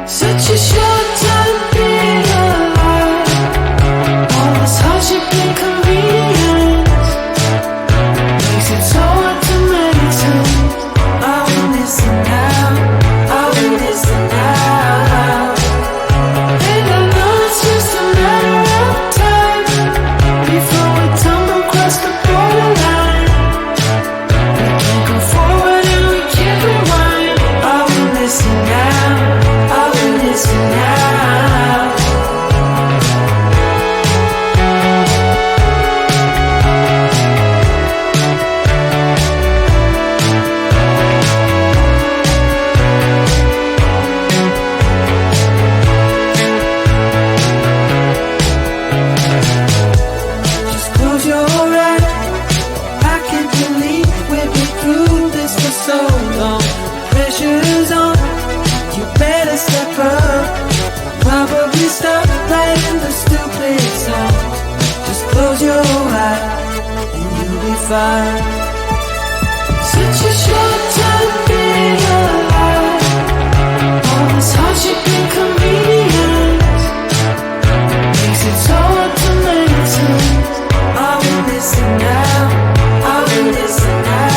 Such a short time being alive. All this hardship and convenience makes it so hard to meditate. I will listen now, I will listen now. And I know it's just a matter of time before we tumble across the borderline. We can't go forward and we can't rewind. I will listen now, I will listen now. Just close your eyes. I can't believe we've been through this for so long. Pressure's on, you better step up. Probably stop writing the stupid song. Just close your eyes and you'll be fine. Such a short time being alive. All this hardship and convenience makes it so hard to meditate. I will listen now, I will listen now.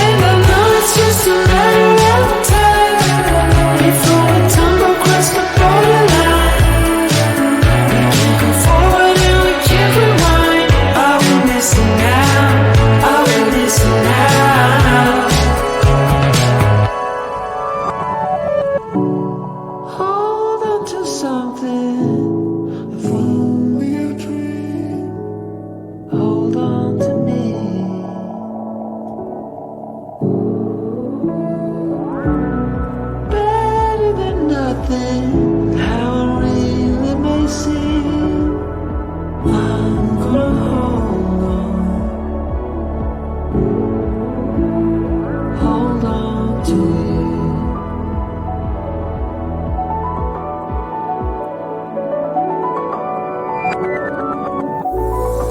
And I know it's just a matter of time before we tumble across the borderline. We can't go forward and we can't rewind. I will listen now, I will listen now. Hold on to something, if only a dream. Hold on to me. Better than nothing, how it really may seem. I'm gonna hold on to you.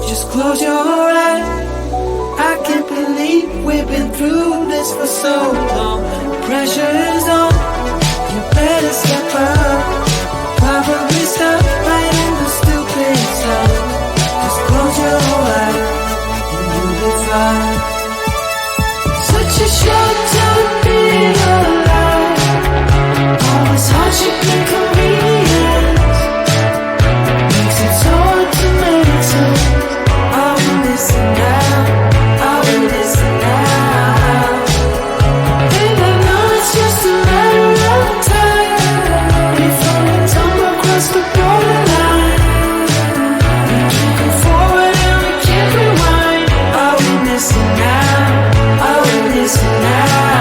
Just close your eyes. I can't believe we've been through this for so long. Pressure is on, you better step up. Probably stop writing the stupid stuff. Just close your eyes and you'll be fine. Such a short time being alive. All this hardship and convenience makes it so hard to meditate. I will listen now, I will listen now. And I know it's just a matter of time before we tumble across the borderline. We can't go forward and we can't rewind. I will listen now, I will listen now.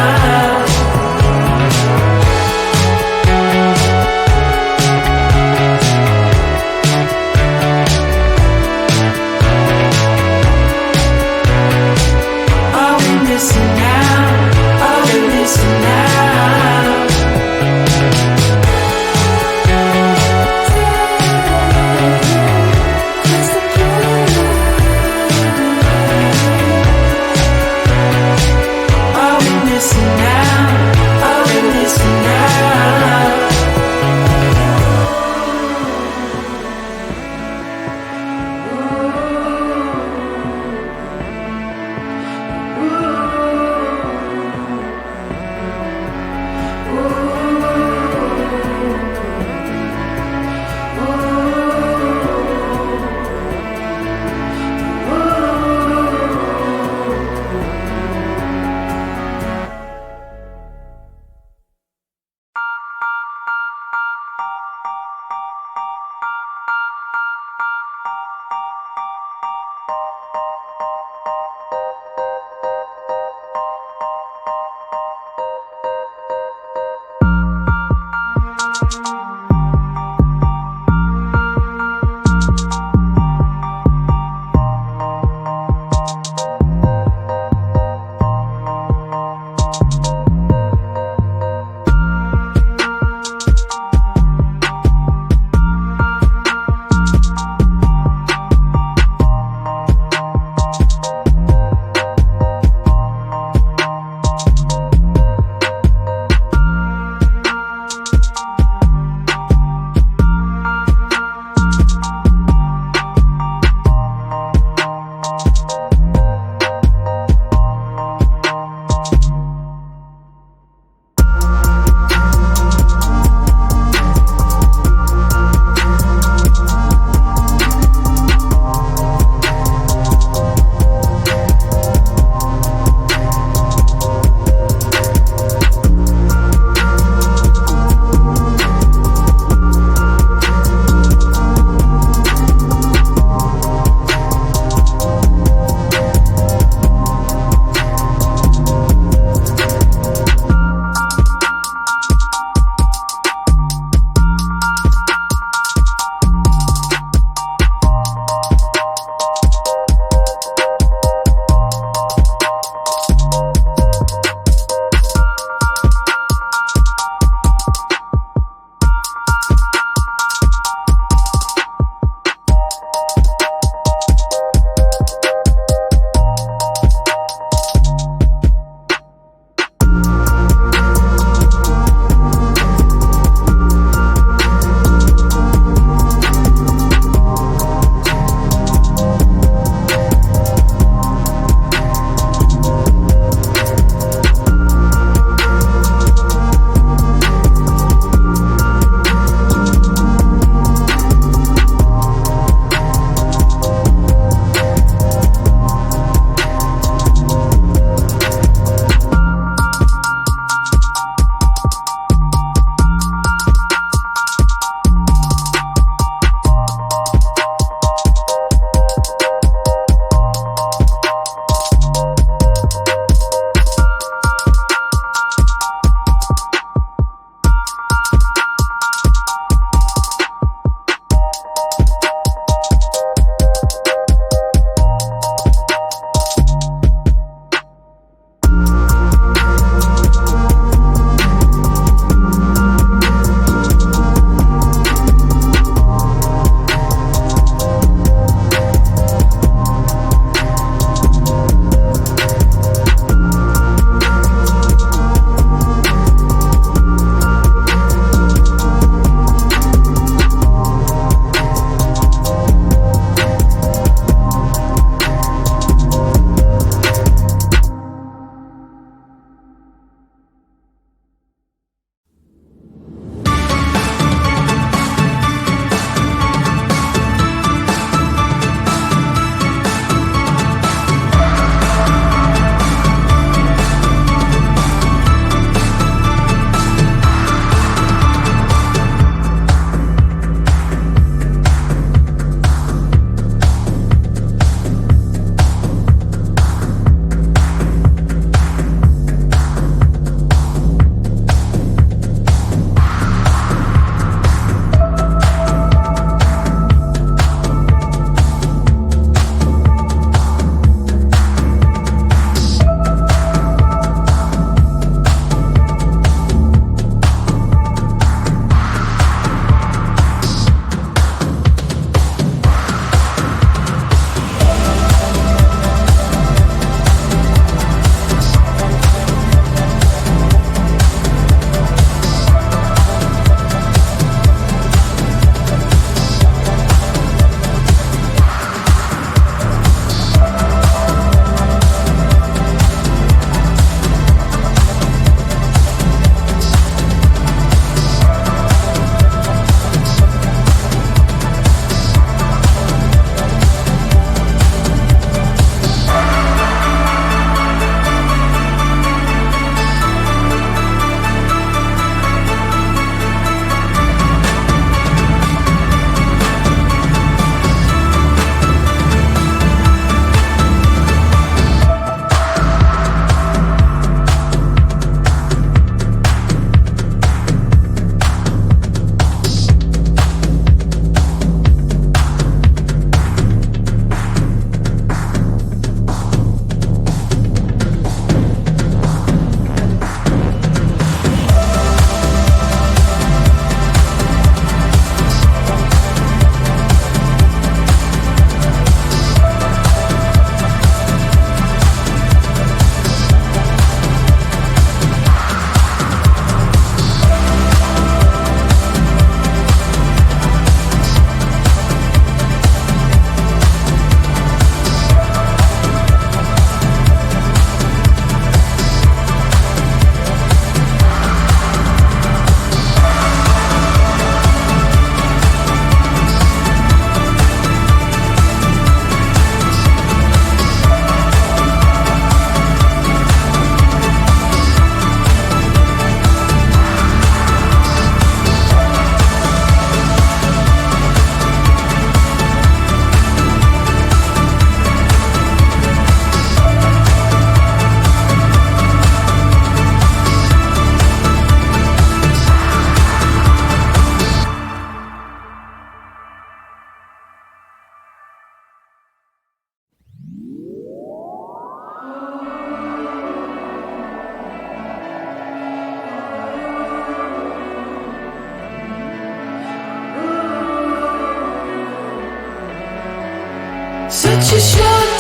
such a short